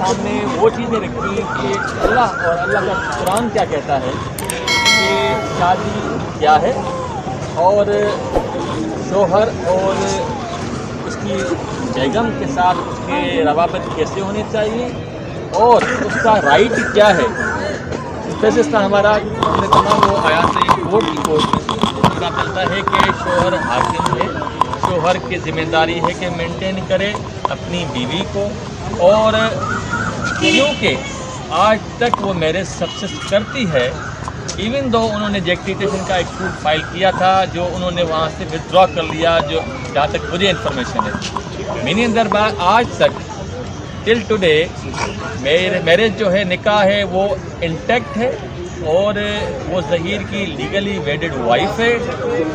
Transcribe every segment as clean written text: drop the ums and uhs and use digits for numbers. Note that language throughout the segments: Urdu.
سامنے وہ چیزیں رکھی کہ اللہ اور اللہ کا قرآن کیا کہتا ہے کہ شادی کیا ہے اور شوہر اور اس کی بیگم کے ساتھ اس کے روابط کیسے ہونے چاہیے اور اس کا رائٹ کیا ہے. جیسے اس کا ہمارا ہم نے تمام وہ آیات سے کورٹ کی کورٹ میں پتہ چلتا ہے کہ شوہر حاکم ہے, شوہر کی ذمہ داری ہے کہ مینٹین کرے اپنی بیوی کو, اور کیونکہ آج تک وہ میرج سکسیس کرتی ہے ایون دو انہوں نے جیکٹیٹیشن کا ایک سوٹ فائل کیا تھا جو انہوں نے وہاں سے ودرا کر لیا, جو جہاں تک مجھے انفارمیشن ہے. میری اندر بات آج تک ٹل ٹوڈے میرج جو ہے نکاح ہے وہ انٹیکٹ ہے اور وہ ظہیر کی لیگلی ویڈڈ وائف ہے.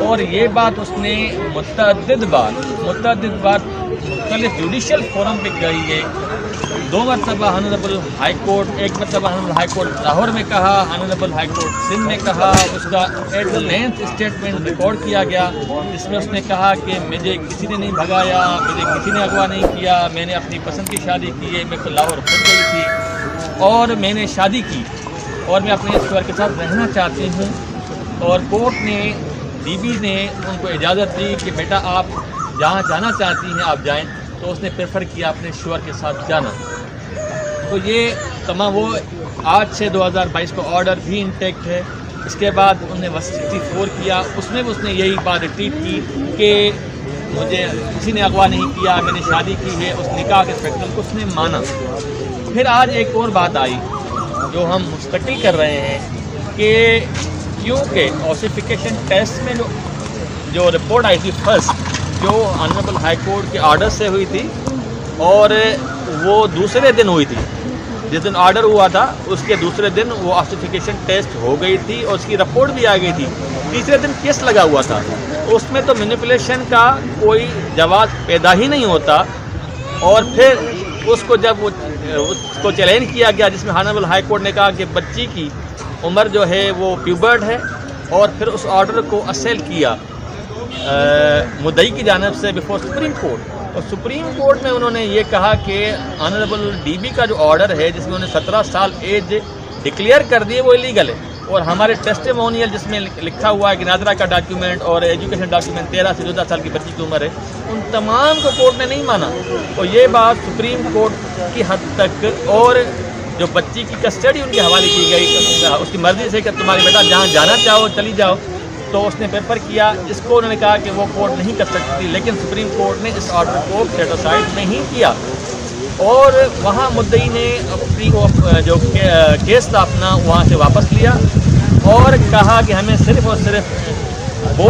اور یہ بات اس نے متعدد بار مختلف جوڈیشل فورم پہ کہی ہے. 2 مرتبہ آنریبل ہائی کورٹ, ایک مرتبہ آنریبل ہائی کورٹ لاہور میں کہا, آنریبل ہائی کورٹ سندھ میں کہا. اس کا ایٹ لینتھ اسٹیٹمنٹ ریکارڈ کیا گیا جس میں اس نے کہا کہ مجھے کسی نے نہیں بھگایا, مجھے کسی نے اغوا نہیں کیا, میں نے اپنی پسند کی شادی کی ہے, میں لاہور خود گئی تھی اور میں نے شادی کی اور میں اپنے شوہر کے ساتھ رہنا چاہتی ہوں. اور کورٹ نے بی بی نے ان کو اجازت دی کہ بیٹا آپ جہاں جانا چاہتی ہیں آپ جائیں, تو اس نے پریفر کیا اپنے شوہر کے ساتھ جانا. تو یہ تمام وہ آج سے 2022 کا آرڈر بھی انٹیکٹ ہے. اس کے بعد انہوں نے 64 کیا, اس میں بھی اس نے یہی بات ریپیٹ کی کہ مجھے کسی نے اغوا نہیں کیا, میں نے شادی کی ہے. اس نکاح کے فیکٹر کو اس نے مانا. پھر آج ایک اور بات آئی جو ہم مستقل کر رہے ہیں کہ کیونکہ اوسیفیکیشن ٹیسٹ میں جو رپورٹ آئی تھی فرسٹ جو آنریبل ہائی کورٹ کے آرڈر سے ہوئی تھی اور وہ دوسرے دن ہوئی تھی, جس دن آرڈر ہوا تھا اس کے دوسرے دن وہ اوسیفیکیشن ٹیسٹ ہو گئی تھی اور اس کی رپورٹ بھی آ گئی تھی. تیسرے دن کیس لگا ہوا تھا, اس میں تو مینیپولیشن کا کوئی جواز پیدا ہی نہیں ہوتا. اور پھر اس کو جب اس کو چیلنج کیا گیا جس میں آنریبل ہائی کورٹ نے کہا کہ بچی کی عمر جو ہے وہ پیوبرڈ ہے, اور پھر اس آرڈر کو اصل کیا مدعی کی جانب سے بفور سپریم کورٹ. اور سپریم کورٹ میں انہوں نے یہ کہا کہ آنریبل ڈی بی کا جو آرڈر ہے جس میں انہوں نے 17 سال ایج ڈکلیئر کر دی ہے وہ ایلیگل ہے. اور ہمارے ٹیسٹیمونیل جس میں لکھا ہوا ہے کہ ناظرہ کا ڈاکیومنٹ اور ایجوکیشن ڈاکیومنٹ 13 سے 14 سال کی بچی کی عمر ہے, ان تمام کو کورٹ نے نہیں مانا. اور یہ بات سپریم کورٹ کی حد تک, اور جو بچی کی کسٹڈی ان کے حوالے کی گئی اس کی مرضی سے کہ تمہاری بیٹا جہاں جانا چاہو چلی جاؤ, تو اس نے پیپر کیا جس کو انہوں نے کہا کہ وہ کورٹ نہیں کر سکتی. لیکن سپریم کورٹ نے اس آرڈر کو سیٹ اسائڈ نہیں کیا اور وہاں مدعی نے اپنی جو کیس تھا اپنا وہاں سے واپس لیا اور کہا کہ ہمیں صرف اور صرف ووٹ